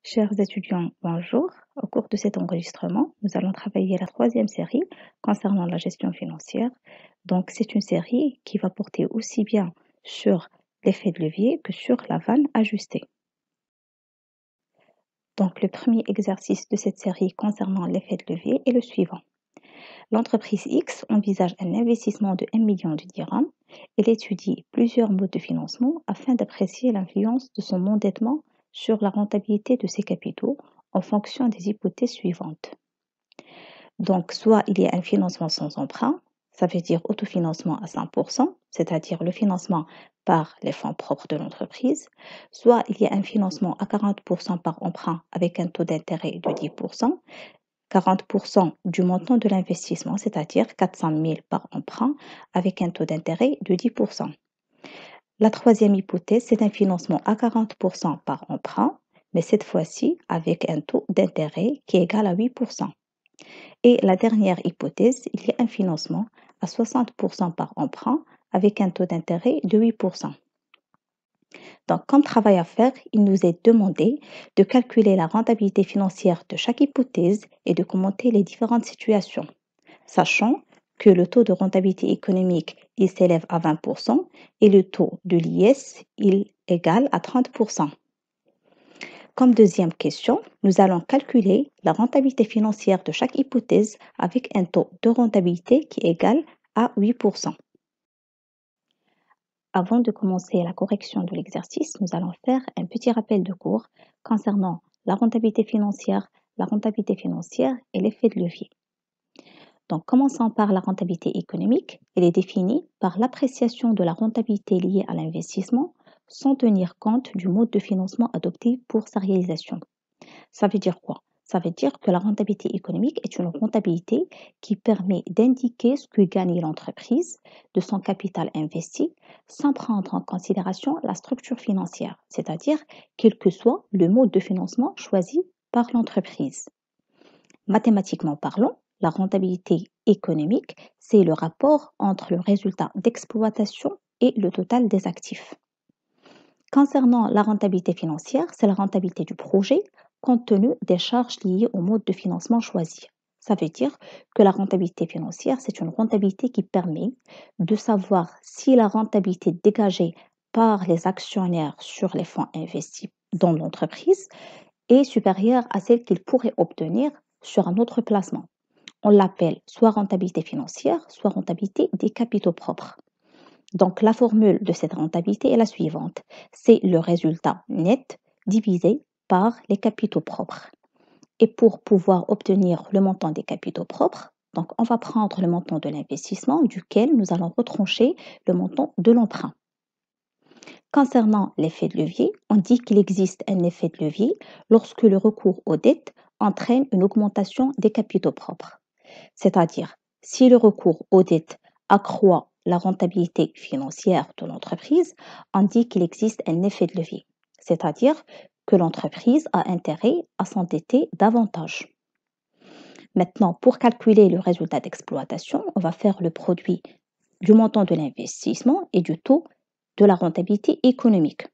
Chers étudiants, bonjour. Au cours de cet enregistrement, nous allons travailler la troisième série concernant la gestion financière. Donc, c'est une série qui va porter aussi bien sur l'effet de levier que sur la vanne ajustée. Donc, le premier exercice de cette série concernant l'effet de levier est le suivant. L'entreprise X envisage un investissement de 1 million de dirhams. Elle étudie plusieurs modes de financement afin d'apprécier l'influence de son endettement sur la rentabilité de ses capitaux en fonction des hypothèses suivantes. Donc, soit il y a un financement sans emprunt, ça veut dire autofinancement à 5%, c'est-à-dire le financement par les fonds propres de l'entreprise, soit il y a un financement à 40% par emprunt avec un taux d'intérêt de 10%, 40% du montant de l'investissement, c'est-à-dire 400 000 par emprunt avec un taux d'intérêt de 10%. La troisième hypothèse, c'est un financement à 40% par emprunt, mais cette fois-ci avec un taux d'intérêt qui est égal à 8%. Et la dernière hypothèse, il y a un financement à 60% par emprunt avec un taux d'intérêt de 8%. Donc, comme travail à faire, il nous est demandé de calculer la rentabilité financière de chaque hypothèse et de commenter les différentes situations, sachant que le taux de rentabilité économique, il s'élève à 20% et le taux de l'IS, il est égal à 30%. Comme deuxième question, nous allons calculer la rentabilité financière de chaque hypothèse avec un taux de rentabilité qui est égal à 8%. Avant de commencer la correction de l'exercice, nous allons faire un petit rappel de cours concernant la rentabilité financière et l'effet de levier. Donc, commençons par la rentabilité économique. Elle est définie par l'appréciation de la rentabilité liée à l'investissement sans tenir compte du mode de financement adopté pour sa réalisation. Ça veut dire quoi? Ça veut dire que la rentabilité économique est une rentabilité qui permet d'indiquer ce que gagne l'entreprise de son capital investi sans prendre en considération la structure financière, c'est-à-dire quel que soit le mode de financement choisi par l'entreprise. Mathématiquement parlant, la rentabilité économique, c'est le rapport entre le résultat d'exploitation et le total des actifs. Concernant la rentabilité financière, c'est la rentabilité du projet compte tenu des charges liées au mode de financement choisi. Ça veut dire que la rentabilité financière, c'est une rentabilité qui permet de savoir si la rentabilité dégagée par les actionnaires sur les fonds investis dans l'entreprise est supérieure à celle qu'ils pourraient obtenir sur un autre placement. On l'appelle soit rentabilité financière, soit rentabilité des capitaux propres. Donc, la formule de cette rentabilité est la suivante. C'est le résultat net divisé par les capitaux propres. Et pour pouvoir obtenir le montant des capitaux propres, donc on va prendre le montant de l'investissement duquel nous allons retrancher le montant de l'emprunt. Concernant l'effet de levier, on dit qu'il existe un effet de levier lorsque le recours aux dettes entraîne une augmentation des capitaux propres. C'est-à-dire, si le recours aux dettes accroît la rentabilité financière de l'entreprise, on dit qu'il existe un effet de levier. C'est-à-dire que l'entreprise a intérêt à s'endetter davantage. Maintenant, pour calculer le résultat d'exploitation, on va faire le produit du montant de l'investissement et du taux de la rentabilité économique.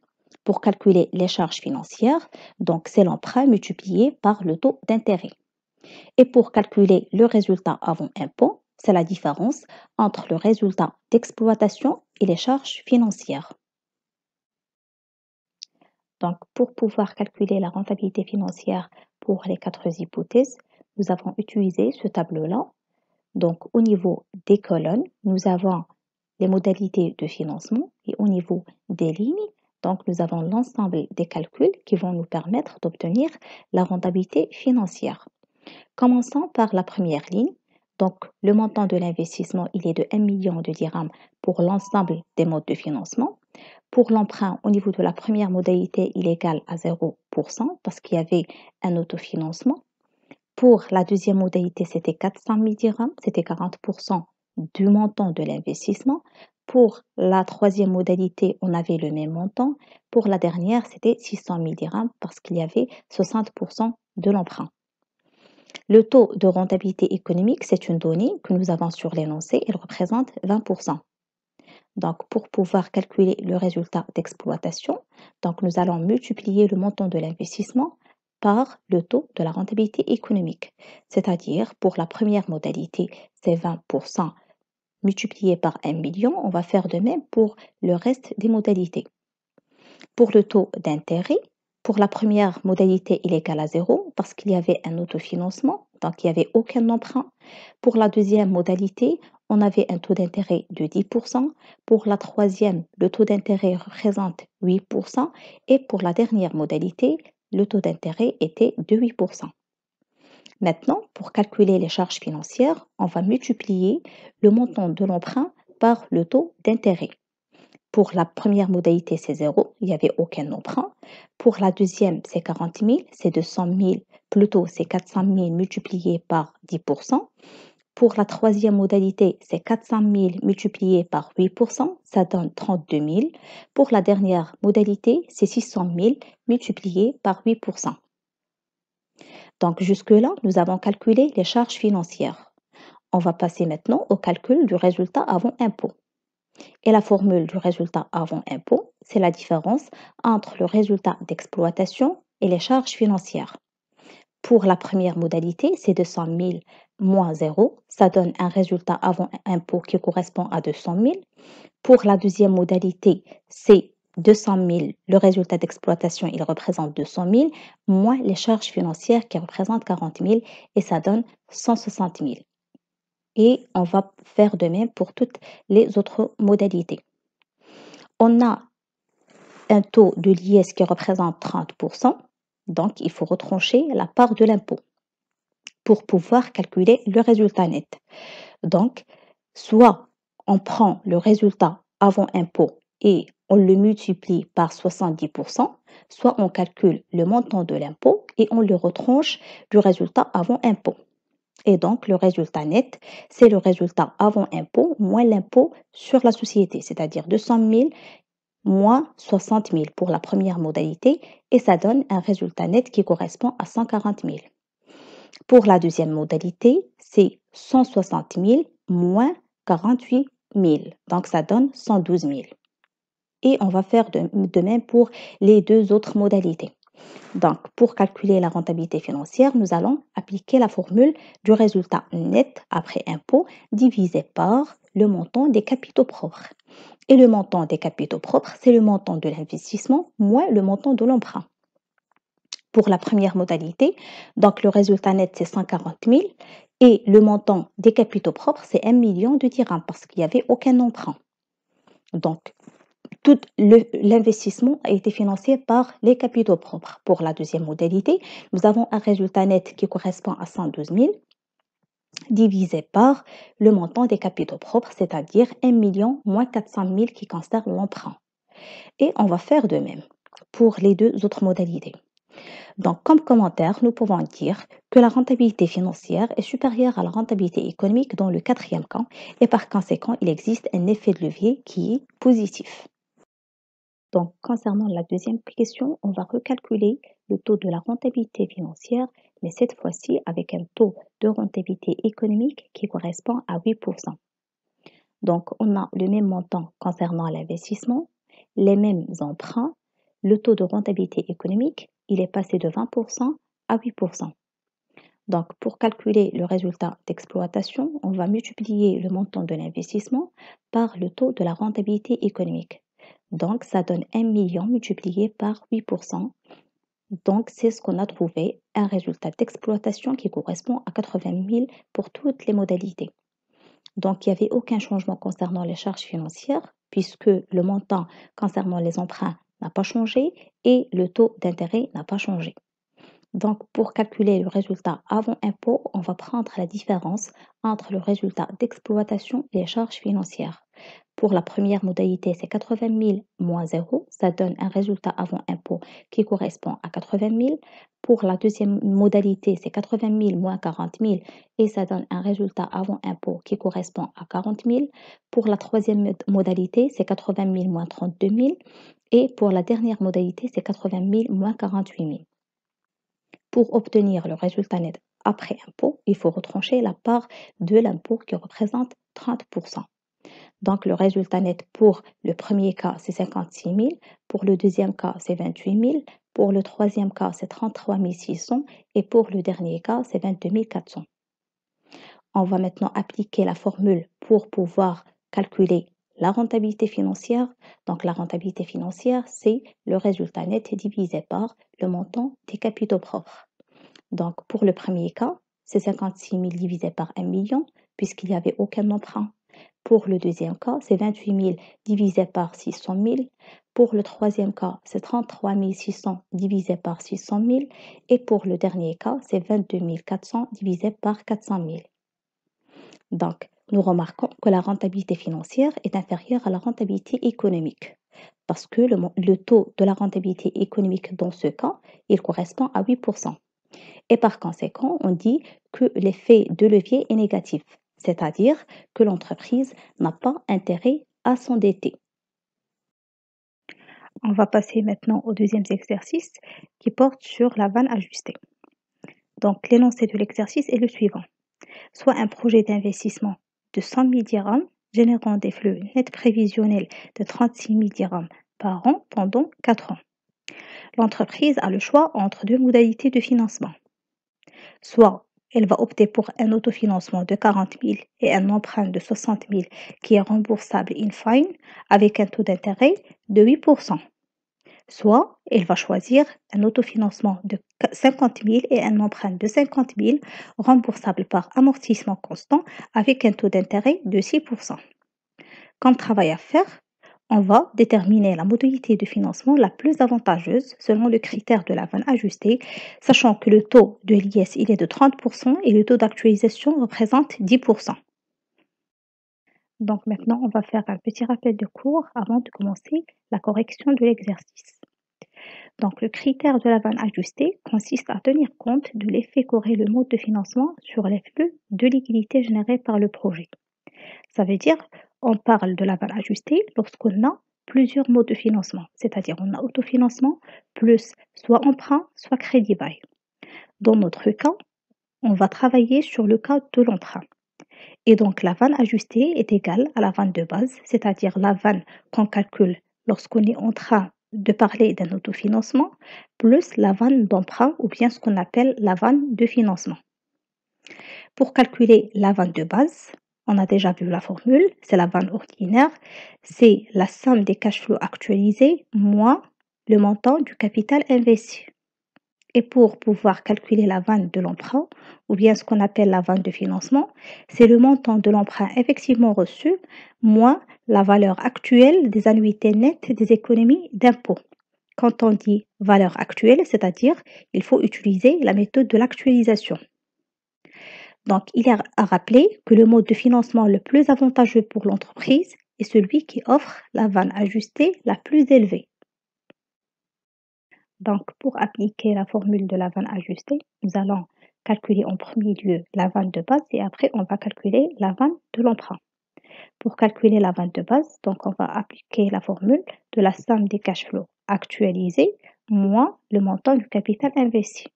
Pour calculer les charges financières, donc c'est l'emprunt multiplié par le taux d'intérêt. Et pour calculer le résultat avant impôt, c'est la différence entre le résultat d'exploitation et les charges financières. Donc, pour pouvoir calculer la rentabilité financière pour les quatre hypothèses, nous avons utilisé ce tableau-là. Donc, au niveau des colonnes, nous avons les modalités de financement et au niveau des lignes, donc nous avons l'ensemble des calculs qui vont nous permettre d'obtenir la rentabilité financière. Commençons par la première ligne. Donc, le montant de l'investissement, il est de 1 million de dirhams pour l'ensemble des modes de financement. Pour l'emprunt, au niveau de la première modalité, il est égal à 0% parce qu'il y avait un autofinancement. Pour la deuxième modalité, c'était 400 000 dirhams, c'était 40% du montant de l'investissement. Pour la troisième modalité, on avait le même montant. Pour la dernière, c'était 600 000 dirhams parce qu'il y avait 60% de l'emprunt. Le taux de rentabilité économique, c'est une donnée que nous avons sur l'énoncé, il représente 20%. Donc, pour pouvoir calculer le résultat d'exploitation, donc nous allons multiplier le montant de l'investissement par le taux de la rentabilité économique. C'est-à-dire, pour la première modalité, c'est 20% multiplié par 1 million. On va faire de même pour le reste des modalités. Pour le taux d'intérêt, pour la première modalité, il est égal à 0 parce qu'il y avait un autofinancement, donc il n'y avait aucun emprunt. Pour la deuxième modalité, on avait un taux d'intérêt de 10%. Pour la troisième, le taux d'intérêt représente 8%. Et pour la dernière modalité, le taux d'intérêt était de 8%. Maintenant, pour calculer les charges financières, on va multiplier le montant de l'emprunt par le taux d'intérêt. Pour la première modalité, c'est 0, il n'y avait aucun emprunt. Pour la deuxième, c'est 40 000, c'est 200 000, plutôt c'est 400 000 multiplié par 10%. Pour la troisième modalité, c'est 400 000 multiplié par 8%, ça donne 32 000. Pour la dernière modalité, c'est 600 000 multiplié par 8%. Donc jusque-là, nous avons calculé les charges financières. On va passer maintenant au calcul du résultat avant impôt. Et la formule du résultat avant impôt, c'est la différence entre le résultat d'exploitation et les charges financières. Pour la première modalité, c'est 200 000 moins 0, ça donne un résultat avant impôt qui correspond à 200 000. Pour la deuxième modalité, c'est 200 000, le résultat d'exploitation, il représente 200 000, moins les charges financières qui représentent 40 000, et ça donne 160 000. Et on va faire de même pour toutes les autres modalités. On a un taux de l'IS qui représente 30%, donc il faut retrancher la part de l'impôt pour pouvoir calculer le résultat net. Donc, soit on prend le résultat avant impôt et on le multiplie par 70%, soit on calcule le montant de l'impôt et on le retranche du résultat avant impôt. Et donc, le résultat net, c'est le résultat avant impôt moins l'impôt sur la société, c'est-à-dire 200 000 moins 60 000 pour la première modalité, et ça donne un résultat net qui correspond à 140 000. Pour la deuxième modalité, c'est 160 000 moins 48 000, donc ça donne 112 000. Et on va faire de même pour les deux autres modalités. Donc, pour calculer la rentabilité financière, nous allons appliquer la formule du résultat net après impôt divisé par le montant des capitaux propres. Et le montant des capitaux propres, c'est le montant de l'investissement moins le montant de l'emprunt. Pour la première modalité, donc le résultat net, c'est 140 000 et le montant des capitaux propres, c'est 1 million de dirhams parce qu'il n'y avait aucun emprunt. Donc, tout l'investissement a été financé par les capitaux propres. Pour la deuxième modalité, nous avons un résultat net qui correspond à 112 000 divisé par le montant des capitaux propres, c'est-à-dire 1 million moins 400 000 qui concerne l'emprunt. Et on va faire de même pour les deux autres modalités. Donc, comme commentaire, nous pouvons dire que la rentabilité financière est supérieure à la rentabilité économique dans le quatrième cas et par conséquent, il existe un effet de levier qui est positif. Donc, concernant la deuxième question, on va recalculer le taux de la rentabilité financière, mais cette fois-ci avec un taux de rentabilité économique qui correspond à 8%. Donc, on a le même montant concernant l'investissement, les mêmes emprunts, le taux de rentabilité économique, il est passé de 20% à 8%. Donc, pour calculer le résultat d'exploitation, on va multiplier le montant de l'investissement par le taux de la rentabilité économique. Donc, ça donne 1 million multiplié par 8%. Donc, c'est ce qu'on a trouvé, un résultat d'exploitation qui correspond à 80 000 pour toutes les modalités. Donc, il n'y avait aucun changement concernant les charges financières puisque le montant concernant les emprunts n'a pas changé et le taux d'intérêt n'a pas changé. Donc, pour calculer le résultat avant impôt, on va prendre la différence entre le résultat d'exploitation et les charges financières. Pour la première modalité, c'est 80 000 moins 0, ça donne un résultat avant impôt qui correspond à 80 000. Pour la deuxième modalité, c'est 80 000 moins 40 000 et ça donne un résultat avant impôt qui correspond à 40 000. Pour la troisième modalité, c'est 80 000 moins 32 000 et pour la dernière modalité, c'est 80 000 moins 48 000. Pour obtenir le résultat net après impôt, il faut retrancher la part de l'impôt qui représente 30%. Donc, le résultat net pour le premier cas, c'est 56 000. Pour le deuxième cas, c'est 28 000. Pour le troisième cas, c'est 33 600 et pour le dernier cas, c'est 22 400. On va maintenant appliquer la formule pour pouvoir calculer la rentabilité financière. Donc, la rentabilité financière, c'est le résultat net divisé par le montant des capitaux propres. Donc, pour le premier cas, c'est 56 000 divisé par 1 million, puisqu'il n'y avait aucun emprunt. Pour le deuxième cas, c'est 28 000 divisé par 600 000. Pour le troisième cas, c'est 33 600 divisé par 600 000. Et pour le dernier cas, c'est 22 400 divisé par 400 000. Donc, nous remarquons que la rentabilité financière est inférieure à la rentabilité économique parce que le taux de la rentabilité économique dans ce cas, il correspond à 8%. Et par conséquent, on dit que l'effet de levier est négatif, c'est-à-dire que l'entreprise n'a pas intérêt à s'endetter. On va passer maintenant au deuxième exercice qui porte sur la vanne ajustée. Donc, l'énoncé de l'exercice est le suivant. Soit un projet d'investissement de 100 000 dirhams générant des flux nets prévisionnels de 36 000 dirhams par an pendant 4 ans. L'entreprise a le choix entre deux modalités de financement. Soit elle va opter pour un autofinancement de 40 000 et un emprunt de 60 000 qui est remboursable in fine avec un taux d'intérêt de 8%. Soit elle va choisir un autofinancement de 50 000 et un emprunt de 50 000 remboursable par amortissement constant avec un taux d'intérêt de 6%. Comme travail à faire, on va déterminer la modalité de financement la plus avantageuse selon le critère de la vanne ajustée, sachant que le taux de l'IS il est de 30% et le taux d'actualisation représente 10%. Donc maintenant, on va faire un petit rappel de cours avant de commencer la correction de l'exercice. Donc le critère de la vanne ajustée consiste à tenir compte de l'effet qu'aurait le mode de financement sur les flux de liquidité générés par le projet. Ça veut dire on parle de la vanne ajustée lorsqu'on a plusieurs modes de financement, c'est-à-dire on a autofinancement plus soit emprunt, soit crédit bail. Dans notre cas, on va travailler sur le cas de l'emprunt. Et donc la vanne ajustée est égale à la vanne de base, c'est-à-dire la vanne qu'on calcule lorsqu'on est en train de parler d'un autofinancement, plus la vanne d'emprunt ou bien ce qu'on appelle la vanne de financement. Pour calculer la vanne de base, on a déjà vu la formule, c'est la vanne ordinaire, c'est la somme des cash flows actualisés moins le montant du capital investi. Et pour pouvoir calculer la vanne de l'emprunt, ou bien ce qu'on appelle la vanne de financement, c'est le montant de l'emprunt effectivement reçu moins la valeur actuelle des annuités nettes des économies d'impôt. Quand on dit valeur actuelle, c'est-à-dire il faut utiliser la méthode de l'actualisation. Donc, il est à rappeler que le mode de financement le plus avantageux pour l'entreprise est celui qui offre la vanne ajustée la plus élevée. Donc, pour appliquer la formule de la vanne ajustée, nous allons calculer en premier lieu la vanne de base et après on va calculer la vanne de l'emprunt. Pour calculer la vanne de base, donc on va appliquer la formule de la somme des cash flows actualisés moins le montant du capital investi.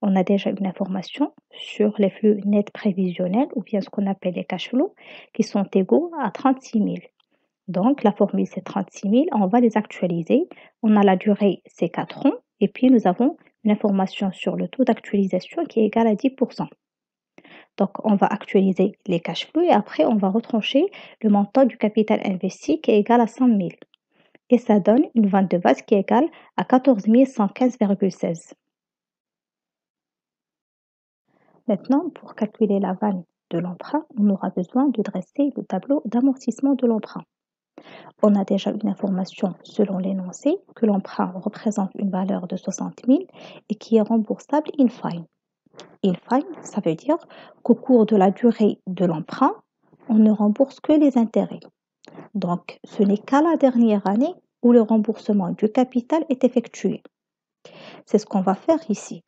On a déjà une information sur les flux nets prévisionnels ou bien ce qu'on appelle les cash flows qui sont égaux à 36 000. Donc, la formule, c'est 36 000. On va les actualiser. On a la durée, c'est 4 ans. Et puis, nous avons une information sur le taux d'actualisation qui est égal à 10%. Donc, on va actualiser les cash flows et après, on va retrancher le montant du capital investi qui est égal à 100 000. Et ça donne une vanne de base qui est égale à 14 115,16. Maintenant, pour calculer la vanne de l'emprunt, on aura besoin de dresser le tableau d'amortissement de l'emprunt. On a déjà une information selon l'énoncé que l'emprunt représente une valeur de 60 000 et qui est remboursable in fine. In fine, ça veut dire qu'au cours de la durée de l'emprunt, on ne rembourse que les intérêts. Donc, ce n'est qu'à la dernière année où le remboursement du capital est effectué. C'est ce qu'on va faire ici.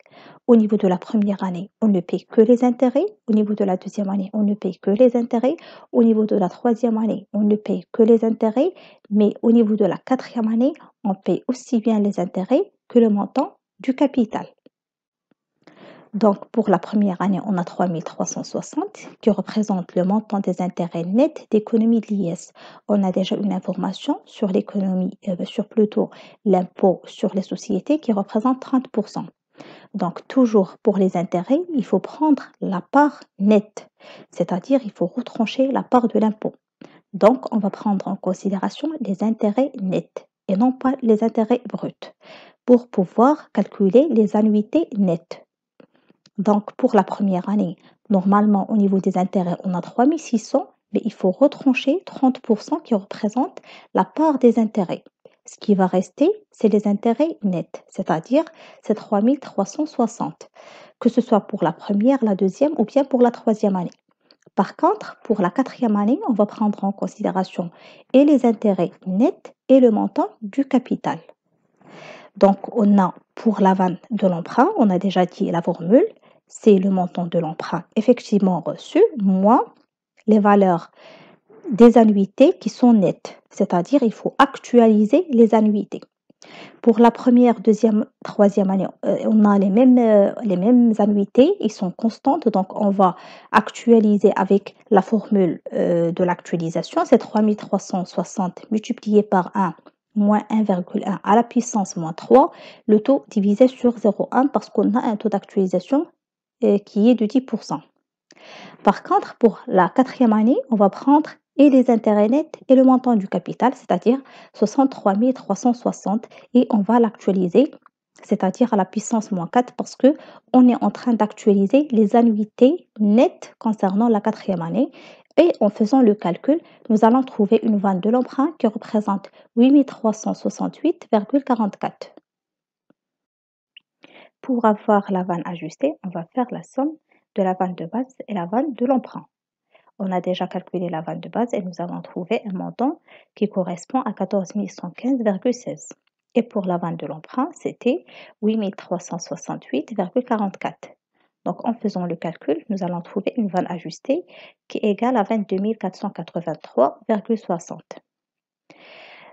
Au niveau de la première année, on ne paye que les intérêts. Au niveau de la deuxième année, on ne paye que les intérêts. Au niveau de la troisième année, on ne paye que les intérêts. Mais au niveau de la quatrième année, on paye aussi bien les intérêts que le montant du capital. Donc, pour la première année, on a 3360 qui représente le montant des intérêts nets d'économie de l'IS. On a déjà une information sur l'économie, sur plutôt l'impôt sur les sociétés qui représente 30%. Donc, toujours pour les intérêts, il faut prendre la part nette, c'est-à-dire il faut retrancher la part de l'impôt. Donc, on va prendre en considération les intérêts nets et non pas les intérêts bruts pour pouvoir calculer les annuités nettes. Donc, pour la première année, normalement, au niveau des intérêts, on a 3600, mais il faut retrancher 30% qui représente la part des intérêts. Ce qui va rester, c'est les intérêts nets, c'est-à-dire c'est 3360, que ce soit pour la première, la deuxième ou bien pour la troisième année. Par contre, pour la quatrième année, on va prendre en considération et les intérêts nets et le montant du capital. Donc, on a pour la vente de l'emprunt, on a déjà dit la formule, c'est le montant de l'emprunt effectivement reçu moins les valeurs des annuités qui sont nettes, c'est-à-dire il faut actualiser les annuités. Pour la première, deuxième, troisième année, on a les mêmes annuités, ils sont constantes, donc on va actualiser avec la formule de l'actualisation, c'est 3360 multiplié par 1 moins 1,1 à la puissance moins 3, le taux divisé sur 0,1 parce qu'on a un taux d'actualisation qui est de 10%. Par contre, pour la quatrième année, on va prendre et les intérêts nets et le montant du capital, c'est-à-dire 63 360, et on va l'actualiser, c'est-à-dire à la puissance moins 4, parce que on est en train d'actualiser les annuités nettes concernant la quatrième année. Et en faisant le calcul, nous allons trouver une vanne de l'emprunt qui représente 8 368,44. Pour avoir la vanne ajustée, on va faire la somme de la vanne de base et la vanne de l'emprunt. On a déjà calculé la vanne de base et nous avons trouvé un montant qui correspond à 14 115,16. Et pour la vanne de l'emprunt, c'était 8 368,44. Donc en faisant le calcul, nous allons trouver une vanne ajustée qui est égale à 22 483,60.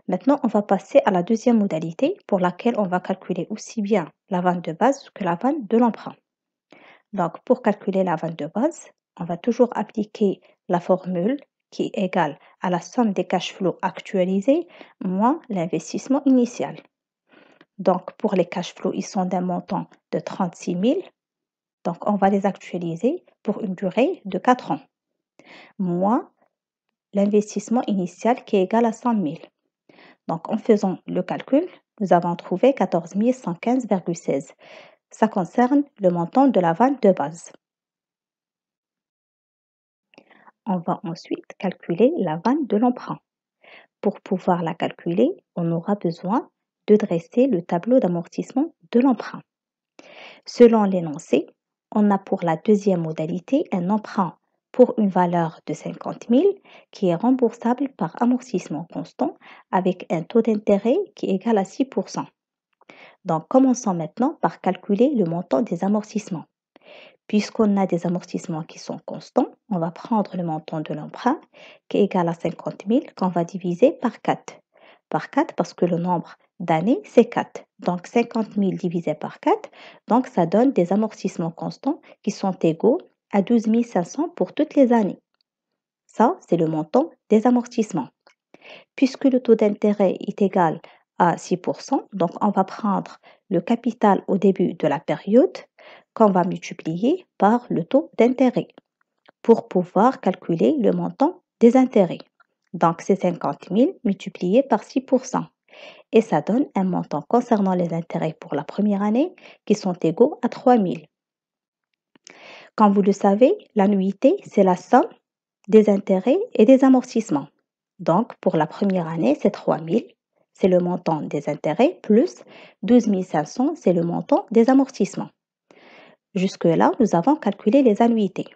Maintenant, on va passer à la deuxième modalité pour laquelle on va calculer aussi bien la vanne de base que la vanne de l'emprunt. Donc, pour calculer la vanne de base, on va toujours appliquer la formule qui est égale à la somme des cash flows actualisés moins l'investissement initial. Donc, pour les cash flows, ils sont d'un montant de 36 000. Donc, on va les actualiser pour une durée de 4 ans, moins l'investissement initial qui est égal à 100 000. Donc, en faisant le calcul, nous avons trouvé 14 115,16. Ça concerne le montant de la vanne de base. On va ensuite calculer la vanne de l'emprunt. Pour pouvoir la calculer, on aura besoin de dresser le tableau d'amortissement de l'emprunt. Selon l'énoncé, on a pour la deuxième modalité un emprunt pour une valeur de 50 000 qui est remboursable par amortissement constant avec un taux d'intérêt qui est égal à 6%. Donc, commençons maintenant par calculer le montant des amortissements. Puisqu'on a des amortissements qui sont constants, on va prendre le montant de l'emprunt qui est égal à 50 000 qu'on va diviser par 4. Par 4 parce que le nombre d'années, c'est 4. Donc 50 000 divisé par 4, donc ça donne des amortissements constants qui sont égaux à 12 500 pour toutes les années. Ça, c'est le montant des amortissements. Puisque le taux d'intérêt est égal à 6%, donc on va prendre le capital au début de la période qu'on va multiplier par le taux d'intérêt pour pouvoir calculer le montant des intérêts. Donc c'est 50 000 multiplié par 6%. Et ça donne un montant concernant les intérêts pour la première année qui sont égaux à 3 000. Comme vous le savez, l'annuité, c'est la somme des intérêts et des amortissements. Donc, pour la première année, c'est 3 000, c'est le montant des intérêts, plus 12 500, c'est le montant des amortissements. Jusque-là, nous avons calculé les annuités.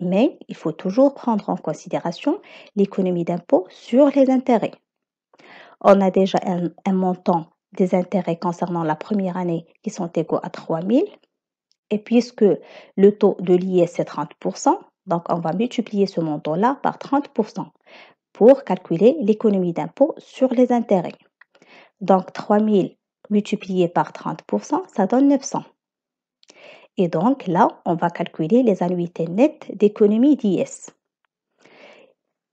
Mais il faut toujours prendre en considération l'économie d'impôt sur les intérêts. On a déjà un montant des intérêts concernant la première année qui sont égaux à 3 000. Et puisque le taux de l'IS c'est 30%, donc on va multiplier ce montant-là par 30% pour calculer l'économie d'impôt sur les intérêts. Donc 3 000 multiplié par 30%, ça donne 900. Et donc là, on va calculer les annuités nettes d'économie d'IS.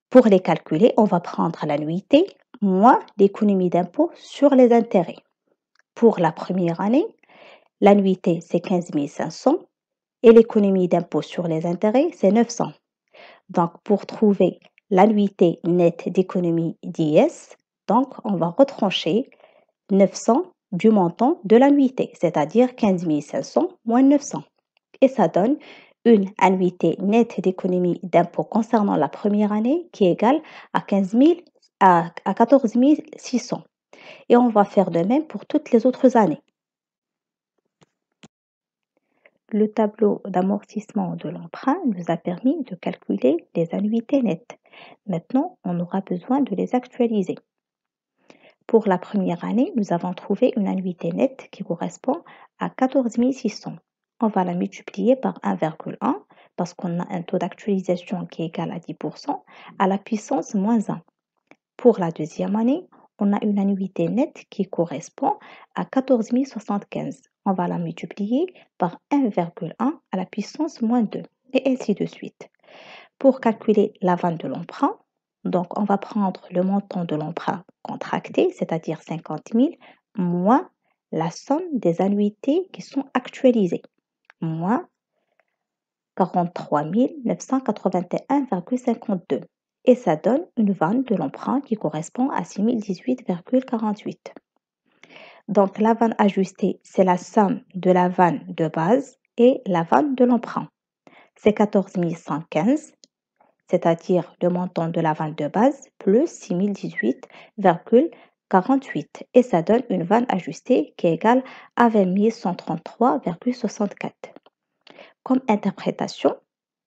Pour les calculer, on va prendre l'annuité moins l'économie d'impôt sur les intérêts. Pour la première année, l'annuité c'est 15 500 et l'économie d'impôt sur les intérêts c'est 900. Donc pour trouver l'annuité nette d'économie d'IS, donc on va retrancher 900 du montant de l'annuité, c'est-à-dire 15 500 moins 900. Et ça donne une annuité nette d'économie d'impôt concernant la première année qui est égale à 14 600. Et on va faire de même pour toutes les autres années. Le tableau d'amortissement de l'emprunt nous a permis de calculer les annuités nettes. Maintenant, on aura besoin de les actualiser. Pour la première année, nous avons trouvé une annuité nette qui correspond à 14 600. On va la multiplier par 1,1 parce qu'on a un taux d'actualisation qui est égal à 10% à la puissance moins 1. Pour la deuxième année, on a une annuité nette qui correspond à 14 075. On va la multiplier par 1,1 à la puissance moins 2 et ainsi de suite. Pour calculer la vente de l'emprunt, donc on va prendre le montant de l'emprunt contracté, c'est-à-dire 50 000, moins la somme des annuités qui sont actualisées, moins 43 981,52. Et ça donne une vente de l'emprunt qui correspond à 6 018,48. Donc la vanne ajustée, c'est la somme de la vanne de base et la vanne de l'emprunt. C'est 14 115, c'est-à-dire le montant de la vanne de base, plus 6 018,48. Et ça donne une vanne ajustée qui est égale à 20 133,64. Comme interprétation,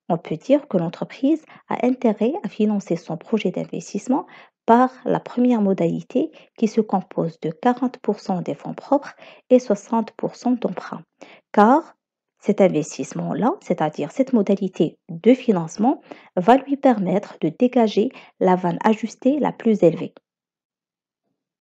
on peut dire que l'entreprise a intérêt à financer son projet d'investissement par la première modalité qui se compose de 40% des fonds propres et 60% d'emprunts. Car cet investissement-là, c'est-à-dire cette modalité de financement, va lui permettre de dégager la vanne ajustée la plus élevée.